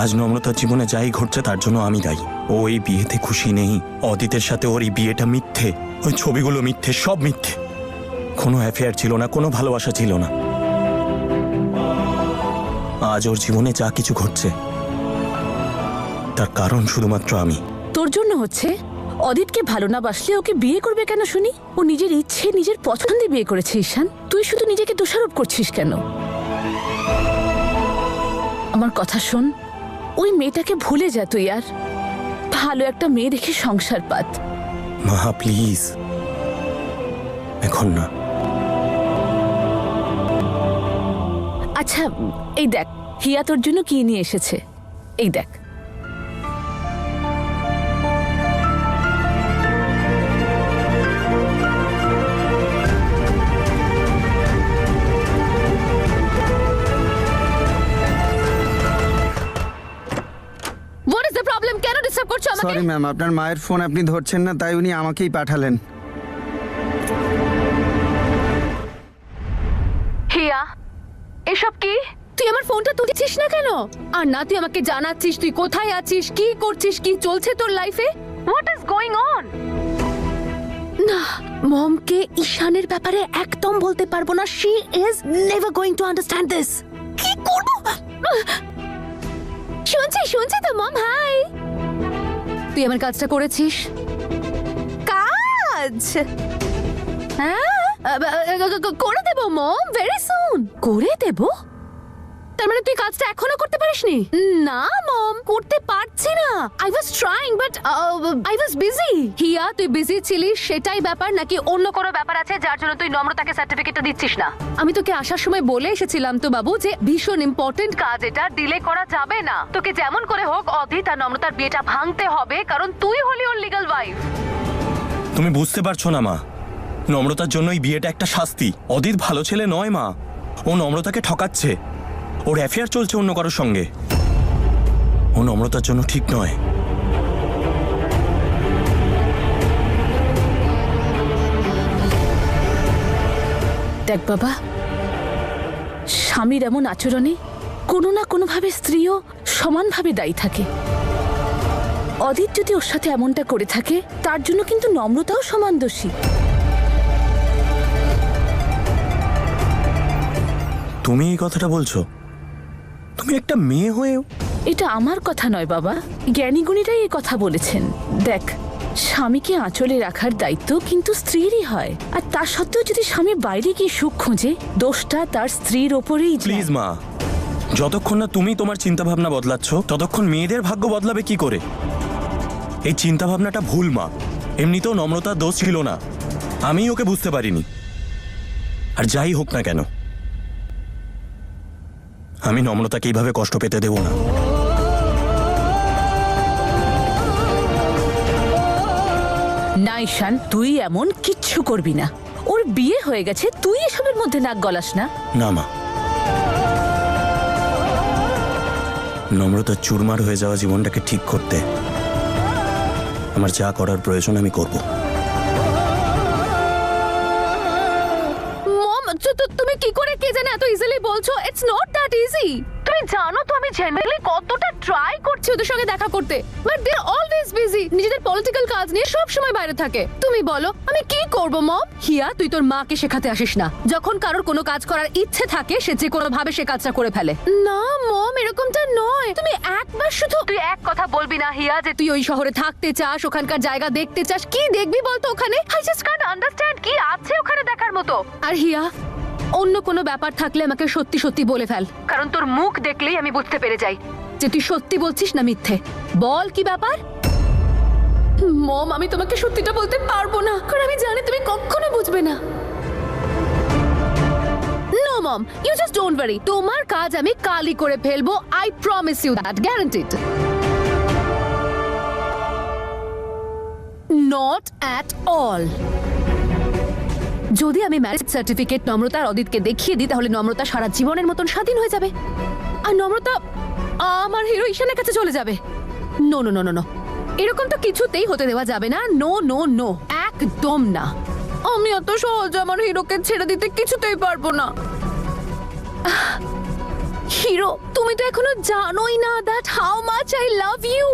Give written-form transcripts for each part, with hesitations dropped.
আজ নম্রতার জীবনে যাই ঘটছে তার জন্য আমি দায়ী। ও এই বিয়েতে খুশি নেই। অদিতের সাথে ওর এই বিয়েটা মিথ্যে, ওই ছবিগুলো মিথ্যে, সব মিথ্যে। কোনো অ্যাফেয়ার ছিল না, কোনো ভালোবাসা ছিল না। আজ ওর জীবনে যা কিছু ঘটছে তার কারণ শুধুমাত্র আমি। তোর জন্য হচ্ছে? অদিতকে ভালো না বাসলে ওকে বিয়ে করবে কেন শুনি? ও নিজের ইচ্ছে নিজের পছন্দে বিয়ে করেছে ঈশান। তুই শুধু নিজেকে দোষারোপ করছিস কেন? আমার কথা শোন, ওই মেয়েটাকে ভুলে যা তুই। আর ভালো একটা মেয়ে দেখে সংসার পাত। মা প্লিজ, এখন না। আচ্ছা এই দেখ, হিয়া তোর জন্য কি নিয়ে এসেছে। এই দেখ। What is the problem? কেন ডিস্টার্ব করছো আমাকে? সরি ম্যাম, আপনার মায়ের ফোন আপনি ধরছেন না, তাই উনি আমাকেই পাঠালেন। হিয়া, এসব কি? তুই আমার ফোনটা তুলছিস না কেন? আর না তুই আমাকে জানাচ্ছিস তুই কোথায় আছিস, কি করছিস, কি চলছে তোর লাইফে। What is going on? না, মমকে ঈশানের ব্যাপারে একদম বলতে পারবো না। She is never going to understand this. কি করব? শুনছি তো মম। হাই, তুই আমার কাজটা করেছিস? কাজ? হ্যাঁ, করে দেবো মম, ভেরি সুন করে দেবো। তার মানে তুই কাজটা এখনো করতে পারিসনি? না মম, করতে পারছি না। I was trying but I was busy. Hiya, তুই বিজি ছিলিস সেটাই ব্যাপার, নাকি অন্য কোনো ব্যাপার আছে যার জন্য তুই নম্রতাকে সার্টিফিকেটটা দিচ্ছিস না? আমি তোকে আসার সময় বলে এসেছিলাম তো বাবু যে ভীষণ ইম্পর্টেন্ট কাজ, এটা ডিলে করা যাবে না। তোকে যেমন করে হোক অদিত আর নম্রতার বিয়েটা ভাঙতে হবে, কারণ তুই হলি ওর লিগ্যাল ওয়াইফ। তুমি বুঝতে পারছো না মা, নম্রতার জন্য এই বিয়েটা একটা শাস্তি। অদিত ভালো ছেলে নয় মা, ও নম্রতাকে ঠকাচ্ছে। ওর অ্যাফেয়ার চলছে অন্য কারোর সঙ্গে। ও নম্রতার জন্য ঠিক নয়। দেখ বাবা, স্বামীর এমন আচরণে কোনো না কোনোভাবে স্ত্রীও সমানভাবে দায়ী থাকে। অদিত যদি ওর সাথে এমনটা করে থাকে তার জন্য কিন্তু নম্রতাও সমান দোষী। তুমি এই কথাটা বলছো? তুমি একটা মেয়ে হয়েও? এটা আমার কথা নয় বাবা, জ্ঞানীগুণীরাই এই কথা বলেছেন। দেখ, স্বামীকে আঁচলে রাখার দায়িত্ব কিন্তু স্ত্রীরই হয়। আর তা সত্ত্বেও যদি স্বামী বাইরে গিয়ে সুখ খোঁজে, দোষটা তার স্ত্রীর ওপরেই যায়। প্লিজ মা, যতক্ষণ না তুমি তোমার চিন্তা ভাবনা বদলাচ্ছ ততক্ষণ মেয়েদের ভাগ্য বদলাবে কি করে? এই চিন্তা ভাবনাটা ভুল মা। এমনিতেও নম্রতার দোষ ছিল না, আমি ওকে বুঝতে পারিনি। আর যাই হোক না কেন, আমি নম্রতাকে এইভাবে কষ্ট পেতে দেব না। না ঈশান, তুই এমন কিচ্ছু করবি না। ওর বিয়ে হয়ে গেছে, তুই এসবের মধ্যে নাক গলাস না। না মা, নম্রতার চুরমার হয়ে যাওয়া জীবনটাকে ঠিক করতে আমার যা করার প্রয়োজন আমি করব। মম, তুমি কি করে কে জানে এত ইজিলি বলছো? It's not that easy. তুমি জানো তো আমি জেনারেলি কতটা ট্রাই করছি ওদের সঙ্গে দেখা করতে, but they are always busy. নিজেদের পলিটিক্যাল কাজ নিয়ে সব সময় বাইরে থাকে। তুমি বলো আমি কি করব মম? হিয়া, তুই তোর মাকে শেখাতে আসিস না। যখন কারোর কোনো কাজ করার ইচ্ছে থাকে সে যে কোনো ভাবে সে কাজটা করে ফেলে। না মম, এরকমটা নয়। তুমি একবার শুধু তুই এক কথা বলবি না হিয়া যে তুই ওই শহরে থাকতে চাস, ওখানকার জায়গা দেখতে চাস। কি দেখবি বলতো ওখানে? আই জাস্ট কান্ট আন্ডারস্ট্যান্ড কি আছে ওখানে দেখার মতো। আর হিয়া, অন্য কোনো ব্যাপার থাকলে আমাকে সত্যি সত্যি বলে ফেল, কারণ তোর মুখ দেখলেই আমি বুঝতে পেরে যাই যে তুই সত্যি বলছিস না মিথ্যে। বল কি ব্যাপার? মম, আমি তোমাকে সত্যিটা বলতে পারবো না, কারণ আমি জানি তুমি কখনো বুঝবে না। No mom, you just don't worry. তোমার কাজ আমি কালই করে ফেলবো। I promise you that, guaranteed. Not at all. যদি আমি ম্যারেজ সার্টিফিকেট নম্রতা আর অদিতকে দেখিয়ে দিই তাহলে নম্রতা সারা জীবনের মতন স্বাধীন হয়ে যাবে, আর নম্রতা আমার হিরো ঈশানের কাছে চলে যাবে। No no no no no, এরকম তো কিছুতেই হতে দেওয়া যাবে না। নো নো নো, একদম না। আমি অত সহজে আমার হিরোকে ছেড়ে দিতে কিছুতেই পারবো না। হিরো, তুমি তো এখনো জানোই না that how much I love you.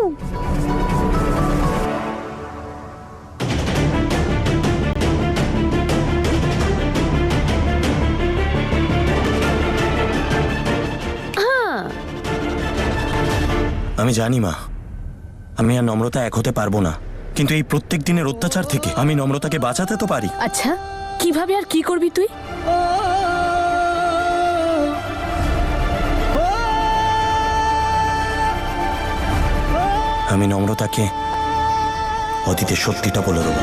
আমি জানি মা, আমি আর নম্রতা এক হতে পারবো না, কিন্তু এই প্রত্যেক দিনের অত্যাচার থেকে আমি নম্রতাকে বাঁচাতে তো পারি। আচ্ছা, কিভাবে আর কি করবি তুই? আমি নম্রতাকে অতীতের সত্যিটা বলে দেবো।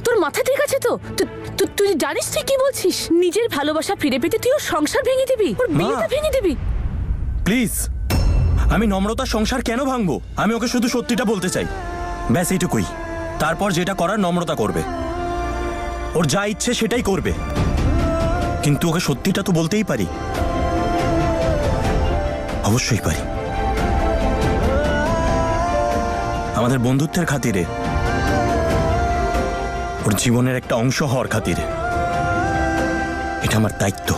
তোর মাথা ঠিক আছে তো? তুই জানিস তুই কি বলছিস? নিজের ভালোবাসা ফিরে পেতে তুই ওর সংসার ভেঙে দিবি, ওর বিয়েটা ভেঙে দিবি? প্লিজ, আমি নম্রতার সংসার কেন ভাঙবো? আমি ওকে শুধু সত্যিটা বলতে চাই, ব্যাস এইটুকুই। তারপর যেটা করার নম্রতা করবে, ওর যা ইচ্ছে সেটাই করবে, কিন্তু ওকে সত্যিটা তো বলতেই পারি। অবশ্যই পারি। আমাদের বন্ধুত্বের খাতিরে, ওর জীবনের একটা অংশ হওয়ার খাতিরে, এটা আমার দায়িত্ব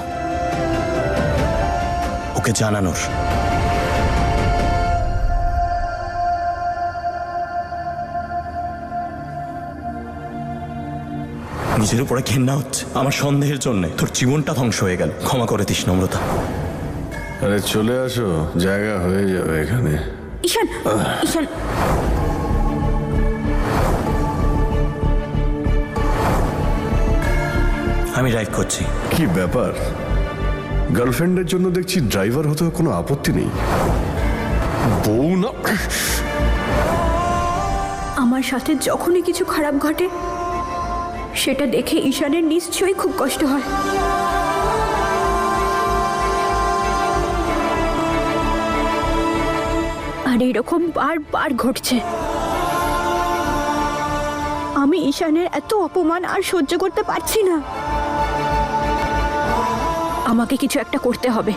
ওকে জানানোর। নিজের উপরে ঘেন্না হচ্ছে আমার সন্দেহের জন্য। তোর জীবনটা ধ্বংস হয়ে গেল, ক্ষমা করে দিস নম্রতা। আরে চলে আসো, জায়গা হয়ে যাবে এখানে। ঈশান, ঈশান, আমি ড্রাইভ করছি। কি ব্যাপার, গার্লফ্রেন্ডের জন্য দেখছি ড্রাইভার হতেও কোনো আপত্তি নেই। বউ না, আমার সাথে যখনই কিছু খারাপ ঘটে সেটা দেখে ঈশানের নিশ্চয়ই খুব কষ্ট হয়। আর এরকম বারবার ঘটছে। আমি ঈশানের এত অপমান আর সহ্য করতে পারছি না। আমাকে কিছু একটা করতে হবে,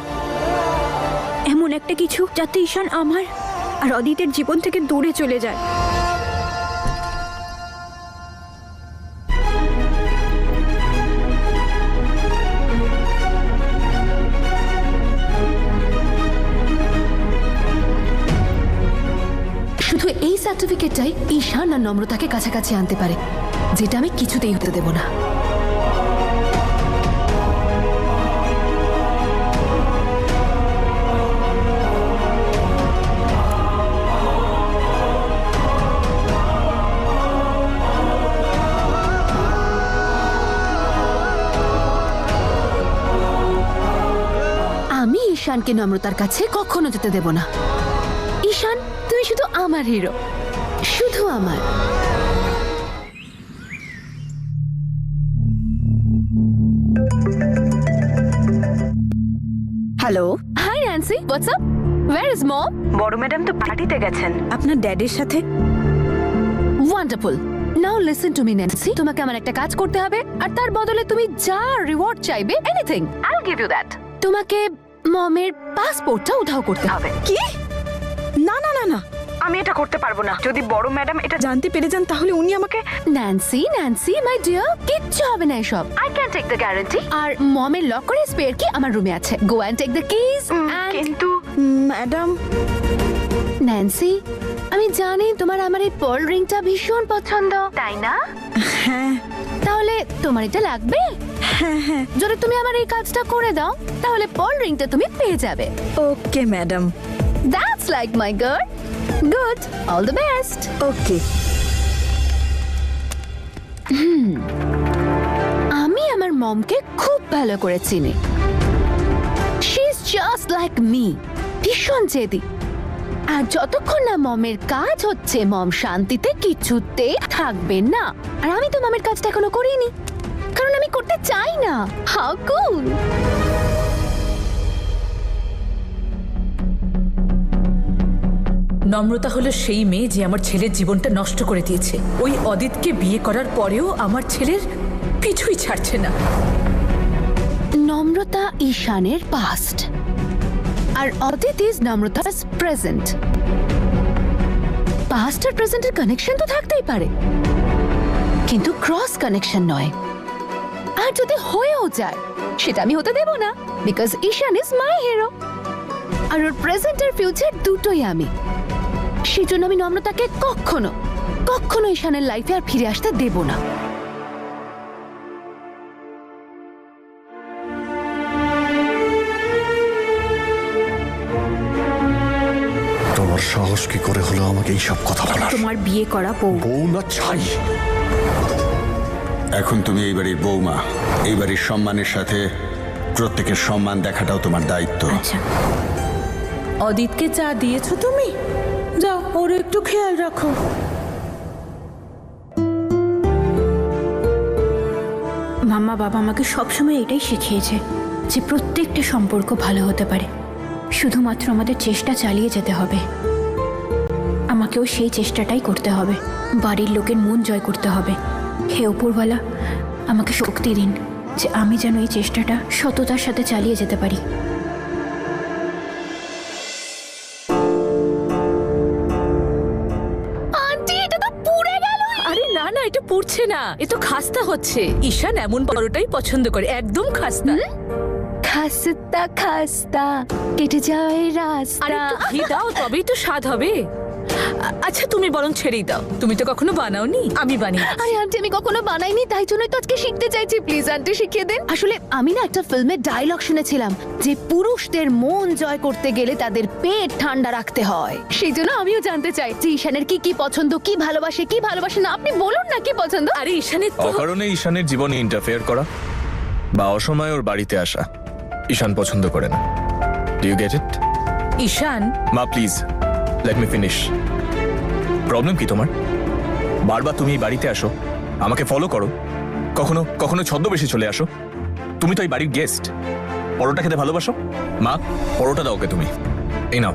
এমন একটা কিছু যাতে ঈশান আমার আর অদিতের জীবন থেকে দূরে চলে যায়। শুধু এই সার্টিফিকেটটাই ঈশান আর নম্রতাকে কাছাকাছি আনতে পারে, যেটা আমি কিছুতেই হতে দেব না। আমি ঈশানকে নম্রতার কাছে কখনো যেতে দেব না। ঈশান, তুমি শুধু আমার হিরো, শুধু আমার। Hello, hi Nancy, what's up? Where is mom? বড় ম্যাডাম তো পার্টিতে গেছেন আপনার ড্যাডির সাথে। Wonderful. Now listen to me Nancy, তোমাকে আমার একটা কাজ করতে হবে, আর তার বদলে তুমি যা রিওয়ার্ড চাইবে, anything I will give you that. তোমাকে মমের পাসপোর্টটা উধাও করতে হবে। কি? না না না না, আমি এটা করতে পারবো না। যদি বড় ম্যাডাম এটা জানতে পেরে যান তাহলে উনি আমাকে। ন্যান্সি, ন্যান্সি মাই ডিয়ার, কিচ্ছু হবে না এসব। I can take the guarantee. আর মমের লকারের স্পেয়ার কি আমার রুমে আছে। Go and take the keys. কিন্তু ম্যাডাম। ন্যান্সি, আমি জানি তোমার আমার এই পার্ল রিংটা ভীষণ পছন্দ, তাই না? হ্যাঁ। তাহলে তোমার এটা লাগবে? হ্যাঁ হ্যাঁ। যদি তুমি আমার এই কাজটা করে দাও তাহলে পার্ল রিংটা তুমি পেয়ে যাবে। Okay madam. That's like my girl. Good. All the best. ওকে। আমি আমার মমকে খুব ভালো করে চিনি। She is just like me. ভীষণ জেদি। আর যতক্ষণ না মমের কাজ হচ্ছে, মম শান্তিতে কিছুতে থাকবে না। আর আমি তো মমের কাজটা এখনো করিনি, কারণ আমি করতে চাই না। How cool. নম্রতা হলো সেই মেয়ে যে আমার ছেলের জীবনটা নষ্ট করে দিয়েছে। ওই অদিতকে বিয়ে করার পরেও আমার ছেলের পিছুই ছাড়ছে না। নম্রতা ঈশানের পাস্ট, আর Adit is Namrata's present. Past আর প্রেজেন্টের কানেকশন তো থাকতেই পারে, কিন্তু ক্রস কানেকশন নয়। আর যদি হয়েও যায় সেটা আমি হতে দেব না, because Ishan is my hero, আর ওর প্রেজেন্ট আর ফিউচার দুটোই আমি। সেই জন্য আমি নম্রতাকে কখনো কখনো ঈশানের লাইফে আর ফিরে আসতে দেব না। তোমার সাহস কি করে হলো আমাকে এইসব কথা বলার? তোমার বিয়ে করা বউ। বউ না ছাই। এখন তুমি এই বাড়ির বৌমা, এই বাড়ির সম্মানের সাথে প্রত্যেকের সম্মান দেখাটাও তোমার দায়িত্ব। আচ্ছা, অদিতকে চা দিয়েছো তুমি? যাও, ওর একটু খেয়াল রাখো। মাম্মা বাবা আমাকে সবসময় এটাই শিখিয়েছে যে প্রত্যেকটা সম্পর্ক ভালো হতে পারে, শুধুমাত্র আমাদের চেষ্টা চালিয়ে যেতে হবে। আমাকেও সেই চেষ্টাটাই করতে হবে, বাড়ির লোকের মন জয় করতে হবে। হে উপরওয়ালা, আমাকে শক্তি দিন যে আমি যেন এই চেষ্টাটা সততার সাথে চালিয়ে যেতে পারি। আন্টি, এটা তো পুড়ে গেল। আরে না না, এটা পুড়ছে না, এ তো খাস্তা হচ্ছে। ঈশান এমন পরোটাই পছন্দ করে, একদম খাস্তা। খাস্তা খাস্তা কেটে যায় আরে রাস্তা। একটু ঘি দাও, তবেই তো স্বাদ হবে। আচ্ছা তুমি বরং ছেড়েই দাও, তুমি তো কখনো বানাওনি, আমি বানিয়ে দিচ্ছি। আরে আন্টি, আমি কখনো বানাইনি, তাই জন্যই তো আজকে শিখতে চাইছি। প্লিজ আন্টি, শিখিয়ে দেন। আসলে আমি না একটা ফিল্মের ডায়লগ শুনেছিলাম যে পুরুষদের মন জয় করতে গেলে তাদের পেট ঠান্ডা রাখতে হয়। সেই জন্য আমিও জানতে চাই যে ঈশানের কি কি পছন্দ, কি ভালোবাসে না। আপনি বলুন না কি পছন্দ। আরে ঈশানের তো অকারণে ঈশানের জীবনে ইন্টারফেয়ার করা বা অসময়ে ওর বাড়িতে আসা ঈশান পছন্দ করে না। Do you get it? Ishan, মা please let me finish. Problem কি তোমার? বারবার তুমি এই বাড়িতে আসো, আমাকে ফলো করো, কখনো কখনো ছদ্মবেশে চলে আসো। তুমি তো এই বাড়ির গেস্ট। পরোটা খেতে ভালোবাসো? মা, পরোটা দাও ওকে তুমি। এই নাও,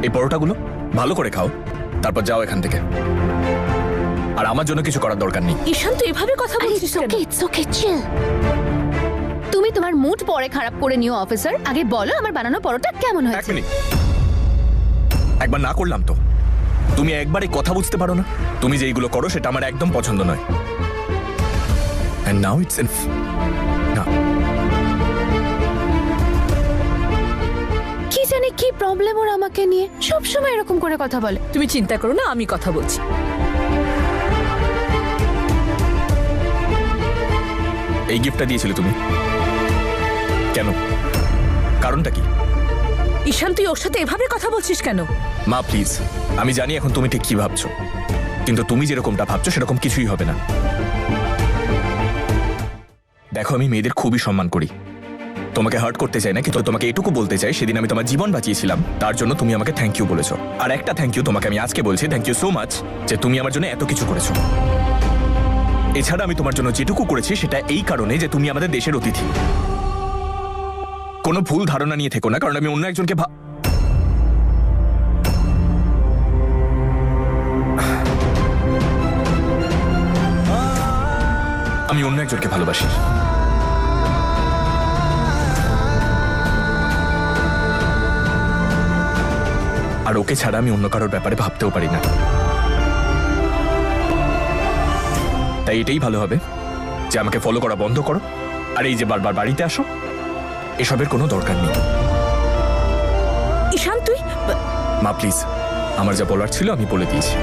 এই পরোটাগুলো ভালো করে খাও, তারপর যাও এখান থেকে। আর আমার জন্য কিছু করার দরকার নেই। ঈশান তো এভাবে কথা বলছিস কেন? ইটস ওকে, চিল। তুমি তোমার মুড পরে খারাপ করে নিও অফিসার। আগে বলো আমার বানানো পরোটা কেমন এক হয়েছে। মিনিট, একবার না করলাম তো। তুমি একবারে কথা বুঝতে পারো না? তুমি যে এইগুলো করো সেটা আমার একদম পছন্দ নয়। And now it's না। কি জানি কি প্রবলেম ওর আমাকে নিয়ে, সব সময় এরকম করে কথা বলে। তুমি চিন্তা করো না, আমি কথা বলছি। এই গিফটটা দিয়েছিলে তুমি কেন? কারণটা কি? ঈশান, তুই ওর সাথে এভাবে কথা বলছিস কেন? মা প্লিজ, আমি জানি এখন তুমি ঠিক কি ভাবছো, কিন্তু তুমি যেরকমটা ভাবছো সেরকম কিছুই হবে না। দেখো, আমি মেয়েদের খুবই সম্মান করি, তোমাকে হার্ট করতে চাই না, কিন্তু তোমাকে এটুকু বলতে চাই সেদিন আমি তোমার জীবন বাঁচিয়েছিলাম, তার জন্য তুমি আমাকে থ্যাংক ইউ বলেছো। আর একটা থ্যাংক ইউ তোমাকে আমি আজকে বলছি, থ্যাংক ইউ সো মাচ যে তুমি আমার জন্য এত কিছু করেছো। এছাড়া আমি তোমার জন্য যেটুকু করেছি সেটা এই কারণে যে তুমি আমাদের দেশের অতিথি। কোনো ভুল ধারণা নিয়ে থেকো না, কারণ আমি অন্য একজনকে আমি অন্য একজনকে ভালোবাসি। আর ওকে ছাড়া আমি অন্য কারোর ব্যাপারে ভাবতেও পারি না। তাই এটাই ভালো হবে যে আমাকে ফলো করা বন্ধ করো, আর এই যে বারবার বাড়িতে আসো, এসবের কোনো দরকার নেই। ঈশান তুই মা প্লিজ, আমার যা বলার ছিল আমি বলে দিয়েছি।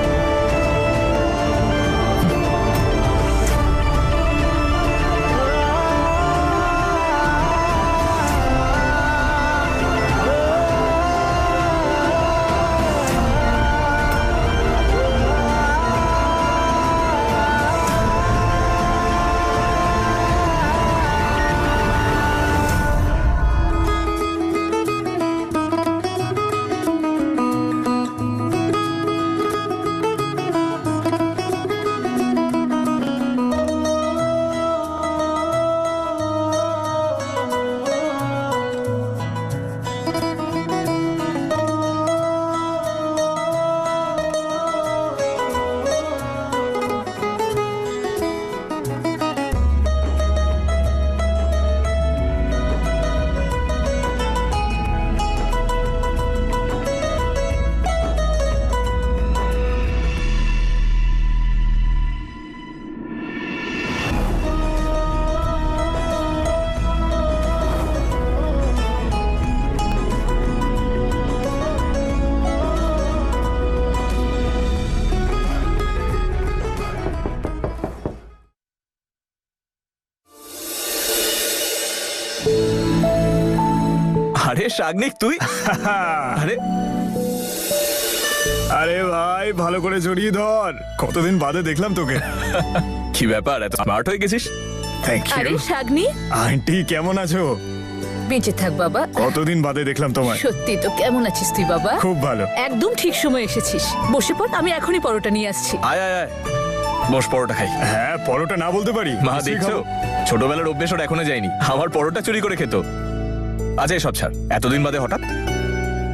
শাগনিক তুই? আরে আরে ভাই ভালো করে জড়িয়ে ধর, কতদিন বাদে দেখলাম তোকে। কি ব্যাপার, এত স্মার্ট হয়ে গেছিস? থ্যাংক আরে ইউ। শাগনি, আন্টি কেমন আছো? বেঁচে থাক বাবা। কতদিন বাদে দেখলাম তোমায়। সত্যি তো, কেমন আছিস তুই বাবা? খুব ভালো। একদম ঠিক সময় এসেছিস। বসে পড়, আমি এখনই পরোটা নিয়ে আসছি। আয় আয় আয়, বস পরোটা খাই। হ্যাঁ পরোটা না বলতে পারি? মা নিশ্চয়ই দেখছো, খাবো। ছোটবেলার অভ্যেস ওর এখনো যায়নি। আমার পরোটা চুরি করে খেত। আচ্ছা এসব ছাড়, এতদিন বাদে হঠাৎ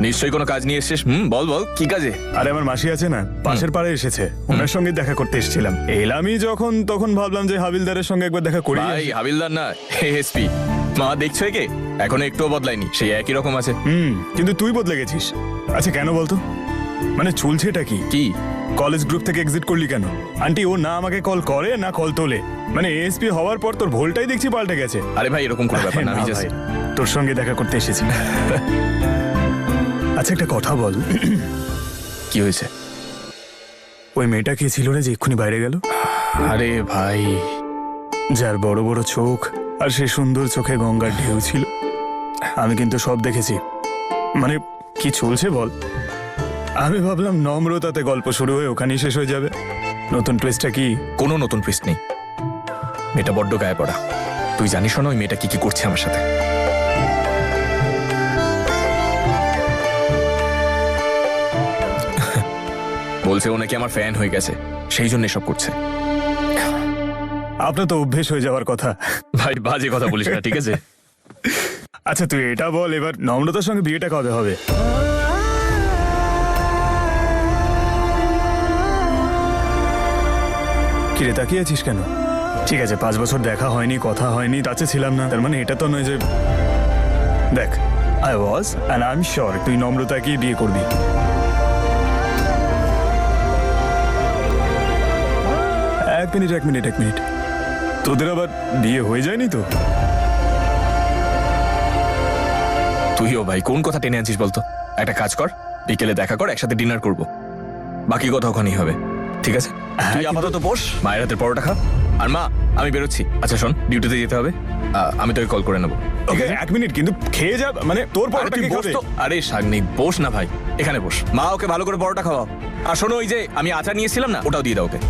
নিশ্চয়ই কোনো কাজ নিয়ে এসেছিস। বল বল, কি কাজে? আরে আমার মাসি আছে না, পাশের পাড়ে এসেছে, ওনার সঙ্গে দেখা করতে এসেছিলাম। এলামই যখন, তখন ভাবলাম যে হাবিলদারের সঙ্গে একবার দেখা করি। ভাই হাবিলদার না, এসপি। মা দেখছো একে, এখনো একটুও বদলায়নি, সেই একই রকম আছে। কিন্তু তুই বদলে গেছিস। আচ্ছা কেন বলতো, মানে চলছেটা কি? কি? কলেজ গ্রুপ থেকে এক্সিট করলি কেন? আন্টি ও না আমাকে কল করে না কল তোলে, মানে এসপি হওয়ার পর তোর ভোলটাই দেখছি পাল্টে গেছে। আরে ভাই এরকম কোনো ব্যাপার না, আমি না just- ভাই, তোর সঙ্গে দেখা করতে এসেছি। আচ্ছা একটা কথা বল, কি হয়েছে? ওই মেয়েটা কে ছিল রে যে এক্ষুনি বাইরে গেল? আরে ভাই, যার বড় বড় চোখ আর সে সুন্দর চোখে গঙ্গার ঢেউ ছিল। আমি কিন্তু সব দেখেছি। মানে কি চলছে বল? আমি ভাবলাম নম্রতাতে গল্প শুরু হয়ে ওখানেই শেষ হয়ে যাবে। নতুন টুইস্টটা কি? কোনো নতুন টুইস্ট নেই। মেয়েটা বড্ড গায়ে পড়া। তুই জানিস না ওই মেয়েটা কি কি করছে আমার সাথে? বলছে ও নাকি আমার ফ্যান হয়ে গেছে, সেই জন্য এসব করছে। আপনার তো অভ্যেস হয়ে যাওয়ার কথা। ভাই বাজে কথা বলিস না, ঠিক আছে? আচ্ছা তুই এটা বল, এবার নম্রতার সঙ্গে বিয়েটা কবে হবে? কিরে তাকিয়ে আছিস কেন? ঠিক আছে 5 বছর দেখা হয়নি, কথা হয়নি, টাচে ছিলাম না, তার মানে এটা তো নয় যে। দেখ, I was and I am sure তুই নম্রতাকেই বিয়ে করবি। এক মিনিট, তোদের আবার বিয়ে হয়ে যায়নি তো? তুইও ভাই কোন কথা টেনে আনছিস বলতো? একটা কাজ কর, বিকেলে দেখা কর, একসাথে ডিনার করব। বাকি কথা ওখানেই হবে, ঠিক আছে? তুই আপাতত বস, মায়ের হাতের পরোটা খা। আর মা, আমি বেরোচ্ছি। আচ্ছা শোন, ডিউটিতে যেতে হবে, আমি তোকে কল করে নেবো। ওকে 1 মিনিট, কিন্তু খেয়ে যা, মানে তোর আরে পরোটা তুই কে বস খাবে? তো। আরে শাগনিক বস না ভাই, এখানে বস। মা ওকে ভালো করে পরোটা খাওয়াও। আর শোনো, ওই যে আমি আচার নিয়েছিলাম না, ওটাও দিয়ে দাও ওকে।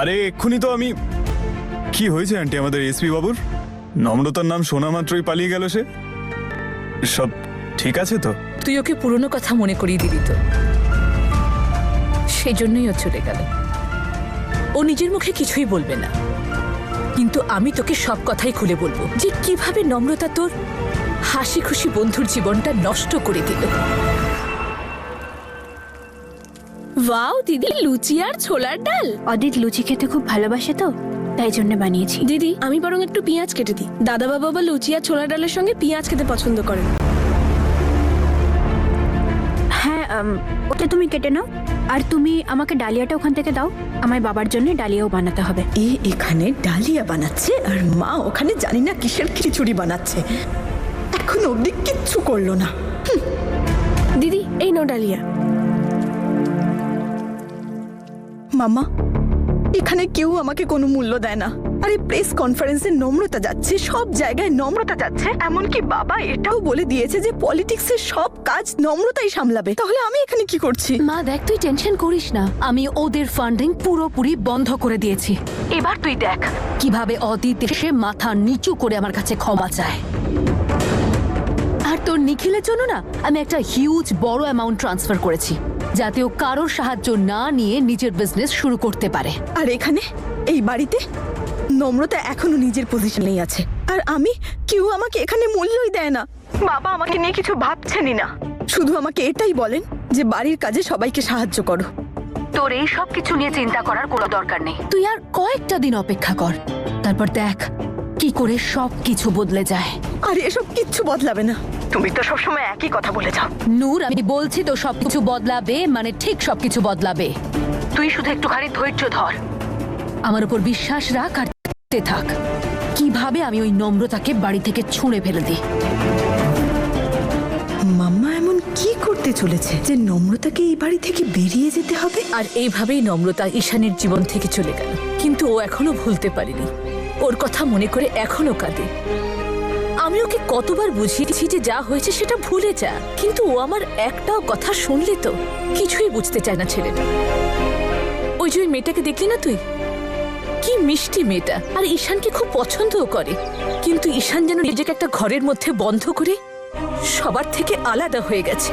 আরে এক্ষুনি তো আমি। কি হয়েছে আন্টি আমাদের এসপি বাবুর? নম্রতার নাম শোনা মাত্রই পালিয়ে গেল সে। সব ঠিক আছে তো? তুই ওকে পুরনো কথা মনে করিয়ে দিলি তো, সেই জন্যই ও চলে গেল। ও নিজের মুখে কিছুই বলবে না, কিন্তু আমি তোকে সব কথাই খুলে বলবো যে কিভাবে নম্রতা তোর হাসি খুশি বন্ধুর জীবনটা নষ্ট করে দিল। ওয়াও দিদি, লুচি আর ছোলার ডাল। অদিত লুচি খেতে খুব ভালোবাসে তো, তাই জন্য বানিয়েছি। দিদি আমি বরং একটু পেঁয়াজ কেটে দিই। দাদা বাবা বা লুচি আর ছোলার ডালের সঙ্গে পেঁয়াজ খেতে পছন্দ করেন। হ্যাঁ ওটা তুমি কেটে নাও, আর তুমি আমাকে ডালিয়াটা ওখান থেকে দাও। আমার বাবার জন্য ডালিয়াও বানাতে হবে। এখানে ডালিয়া বানাচ্ছে আর মা ওখানে জানি না কিসের খিচুড়ি বানাচ্ছে। এখন অবধি কিচ্ছু করলো না। দিদি এই নাও ডালিয়া। মামা, এখানে কেউ আমাকে কোনো মূল্য দেয় না। আরে প্রেস কনফারেন্সে নম্রতা যাচ্ছে, সব জায়গায় নম্রতা যাচ্ছে, এমনকি বাবা এটাও বলে দিয়েছে যে পলিটিক্সের সব কাজ নম্রতাই সামলাবে। তাহলে আমি এখানে কি করছি? মা দেখ, তুই টেনশন করিস না, আমি ওদের ফান্ডিং পুরোপুরি বন্ধ করে দিয়েছি। এবার তুই দেখ কিভাবে অদিত এসে মাথা নিচু করে আমার কাছে ক্ষমা চায়। আর তোর নিখিলের জন্য না, আমি একটা হিউজ বড় অ্যামাউন্ট ট্রান্সফার করেছি, যাতে ও কারোর সাহায্য না নিয়ে নিজের বিজনেস শুরু করতে পারে। আর এখানে এই বাড়িতে নম্রতা এখনো নিজের পজিশনেই আছে, আর আমি, কেউ আমাকে এখানে মূল্যই দেয় না। বাবা আমাকে নিয়ে কিছু ভাবছেনই না, শুধু আমাকে এটাই বলেন যে বাড়ির কাজে সবাইকে সাহায্য করো। তোর এই সব কিছু নিয়ে চিন্তা করার কোনো দরকার নেই। তুই আর কয়েকটা দিন অপেক্ষা কর, তারপর দেখ কি করে সব কিছু বদলে যায়। আর এসব কিচ্ছু বদলাবে না, তুমি তো সবসময় একই কথা বলে যাও। নূর, আমি বলছি তো সবকিছু বদলাবে, মানে ঠিক সবকিছু বদলাবে। তুই শুধু একটুখানি ধৈর্য ধর, আমার উপর বিশ্বাস রাখ আর দেখতে থাক কিভাবে আমি ওই নম্রতাকে বাড়ি থেকে ছুঁড়ে ফেলে দিই। মাম্মা এমন কি করতে চলেছে যে নম্রতাকে এই বাড়ি থেকে বেরিয়ে যেতে হবে? আর এইভাবেই নম্রতা ঈশানের জীবন থেকে চলে গেল, কিন্তু ও এখনো ভুলতে পারেনি। ওর কথা মনে করে এখনো কাঁদে। আমি ওকে কতবার বুঝিয়েছি যে যা হয়েছে সেটা ভুলে যা, কিন্তু ও আমার একটাও কথা শুনলে তো কিছুই বুঝতে চায় না ছেলেটা। ওই যে ওই মেয়েটাকে দেখলি না তুই, কি মিষ্টি মেয়েটা, আর ঈশানকে খুব পছন্দও করে, কিন্তু ঈশান যেন নিজেকে একটা ঘরের মধ্যে বন্ধ করে সবার থেকে আলাদা হয়ে গেছে।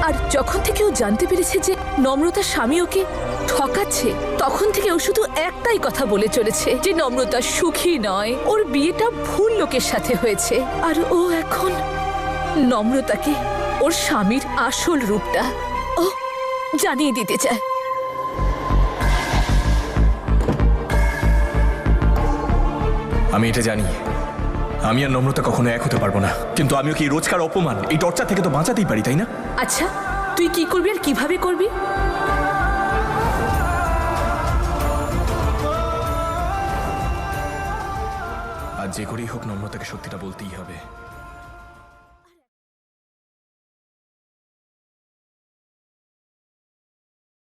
আর যখন থেকে ও জানতে পেরেছে যে নম্রতার স্বামী ওকে ঠকাচ্ছে, তখন থেকে ও শুধু একটাই কথা বলে চলেছে যে নম্রতা সুখী নয়, ওর বিয়েটা ভুল লোকের সাথে হয়েছে। আর ও এখন নম্রতাকে ওর স্বামীর আসল রূপটা ও জানিয়ে দিতে চায়। আমি এটা জানি, আমি আর নম্রতা কখনো এক হতে পারবো না, কিন্তু আমিও কি রোজকার অপমান, এই টর্চার থেকে তো বাঁচাতেই পারি, তাই না? আচ্ছা, তুই কি করবি আর কিভাবে করবি? আর যে করেই হোক নম্রতাকে সত্যিটা বলতেই হবে।